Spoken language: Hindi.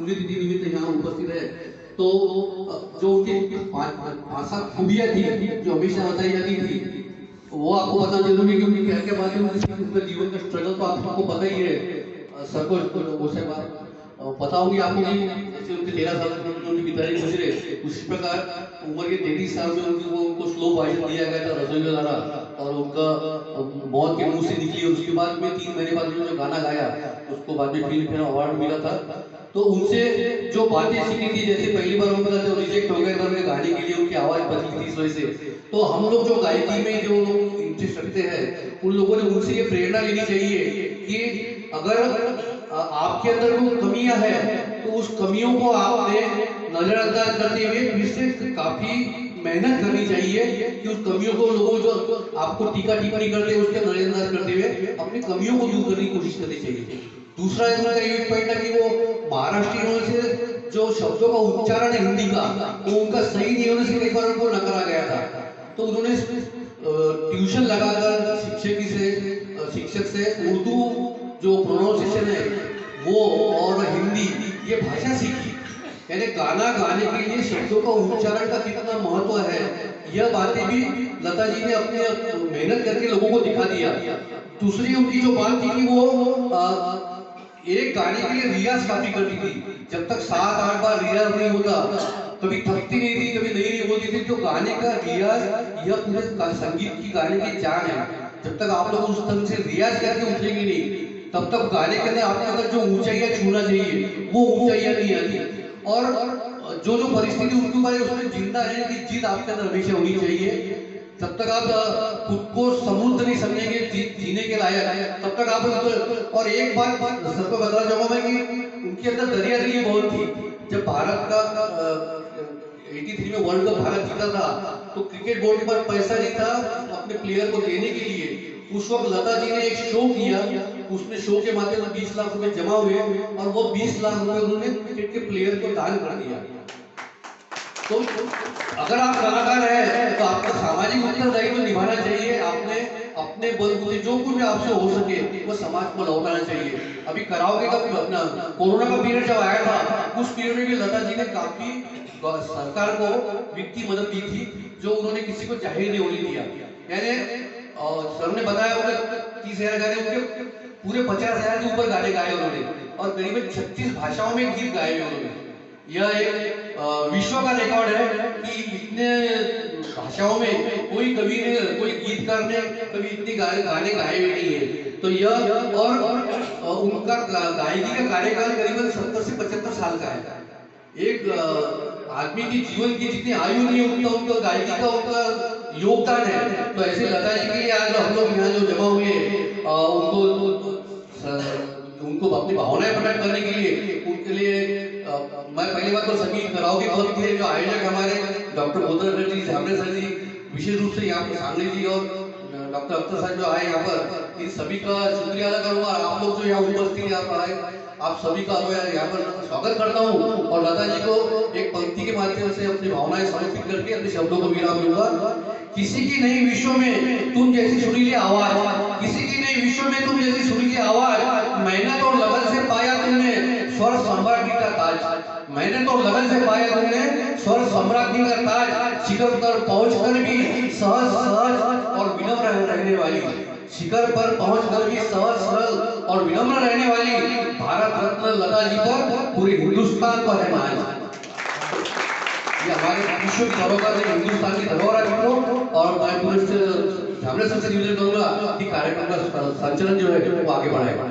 पुण्यतिथि निमित्त यहाँ उपस्थित है। तो जो उनकी 5-7 खूबियाँ थी जो हमेशा बताई जाती थी, वो आपको बताना जरूरी है कि उनकी क्या क्या बातें, उनका जीवन का स्ट्रगल तो आपको पता ही है। सर को वो सब बात बताऊंगी आपको कि जैसे उनके 13 साल में उनके पिताजी गुजरे, उसी प्रकार उम्र के 33 साल में उनको स्लो पॉइजन दिया गया था रसोई के द्वारा, और उनका मौत के मुंह से निकली। और उसके बाद में 3 महीने बाद उन्होंने जो गाना गाया उसको बाद में फिल्म फेयर अवार्ड मिला था। तो उनसे जो बातें सीखी थी, जैसे पहली बार उनका जो रिजेक्ट हो गए थे उनके गाने के लिए, उनकी आवाज बदली थी इस वजह से। तो हम लोग जो गायकी में जो इंटरेस्ट रखते हैं उन लोगों ने उनसे ये प्रेरणा लेनी चाहिए कि अगर आपके अंदर वो कमियां हैं तो उस कमियों को आपने नजरअंदाज करते हुए फिर से काफी मेहनत करनी चाहिए कि उस कमियों को लोगों जो आपको टीका टिप्पणी करते हैं उसके नजरअंदाज करते हुए अपनी कमियों को दूर करने की कोशिश करनी चाहिए। दूसरा इनका ये पॉइंट है कि वो महाराष्ट्रियनों से जो शब्दों का उच्चारण है हिंदी का वो उनका सही नहीं होने से कई बार उनको नकारा गया था। तो उन्होंने ट्यूशन लगाकर शिक्षक से उर्दू जो प्रोनाउंसिएशन है वो और हिंदी ये भाषा सीखी। यानी गाना गाने के लिए शब्दों का उच्चारण का कितना महत्व है यह बातें भी लता जी ने अपने मेहनत करके लोगों को दिखा दिया। दूसरी उनकी जो बात थी कि वो एक गाने के लिए रियाज काफी करती थी। जब तक 7-8 बार रियाज नहीं होता कभी थकती नहीं थी, कभी नहीं बोलती थी। जो गाने का रियाज यह पूरे संगीत की गाने की जान है। जब तक आप लोग उस ढंग से रियाज करके उठेंगे नहीं तब तक गाने के अंदर आपके अंदर जो ऊंचाइयां छूना चाहिए वो ऊंचाइयां नहीं आती। और जो जो परिस्थिति उनके ऊपर है उसमें जिंदा रहने की जिद आपके अंदर हमेशा होनी चाहिए। जब तक आप खुद को समृद्ध नहीं समझेंगे जीने के लायक तब तक आप। और एक बात सबको बताना चाहूंगा मैं कि उनके अंदर दरियादिली बहुत थी। जब भारत का 83 में वर्ल्ड कप भारत जीता था तो क्रिकेट बोर्ड के पास पैसा नहीं था अपने प्लेयर को देने के लिए। उस वक्त लता जी ने एक शो किया, उसमें शो के माध्यम से 20 लाख रुपए जमा हुए और वो 20 लाख रुपए उन्होंने क्रिकेट के प्लेयर को दान कर दिया। तो अगर आप कलाकार हैं तो आपका सामाजिक उत्तरदायित्व तो निभाना चाहिए। आपने अपने बलबूते जो कुछ भी आपसे हो सके वो समाज को लौटाना चाहिए। अभी कराओगे का अपना कोरोना का पीरियड जब आया था उस पीरियड में भी लता जी ने काफी सरकार को वित्तीय मदद दी थी जो उन्होंने किसी को जाहिर नहीं होने दिया। यानी सर ने बताया होगा 30,000 गाने उनके पूरे 50,000 के ऊपर गाने गाए उन्होंने और करीबन 36 भाषाओं में गीत गाए उन्होंने। यह एक विश्व का रिकॉर्ड है कि इतने भाषाओं में कोई कवि ने कोई गीतकार ने कभी इतने गाने गाए हुए नहीं है। तो यह और उनका गायकी का कार्यकाल करीबन 70 से 75 साल का है। एक आदमी की जीवन की जितनी आयु नहीं उतना उनका गायकी का उनका योगदान है। तो ऐसे लता जी के लिए आज हम लोग यहाँ जो जमा हुए उनको अपनी भावनाएं प्रकट करने के लिए उनके लिए मैं पहली बात तो सभी कराओगे बहुत थे जो आयोजक हमारे डॉक्टर बोधर जी, झामरे सर जी, विशेष रूप से यहाँ पर सांगली जी और डॉक्टर अख्तर साहब जो आए यहाँ पर, इन सभी का शुक्रिया अदा करूंगा। आप लोग जो यहाँ उपस्थित यहाँ पर आए आप सभी का मैं यहाँ पर स्वागत करता हूँ और लता जी को एक पंक्ति के माध्यम से अपनी भावनाएं समर्पित करके अपने शब्दों को विराम दूंगा। किसी की नहीं विश्व में तुम जैसी सुरीली आवाज, किसी की नहीं विश्व में तुम जैसी सुरीली आवाज, मेहनत और लगन से पाया तुमने स्वर सम्राज्ञी का ताज, मेहनत और लगन से पाया तुमने स्वर सम्राज्ञी का ताज। शिखर पर पहुंचकर भी सहज सहज और विनम्र रहने वाली, शिखर पर पहुंचकर भी सहज सरल और विनम्र रहने वाली भारत रत्न लता जी पर पूरे हिंदुस्तान को है नाज। ये हमारे विश्व की धरोहर है, हिंदुस्तान की धरोहर है मित्रों। और मैं पूरे झामरे सर से निवेदन करूंगा कि कार्यक्रम का संचालन जो है वो आगे बढ़ाएगा।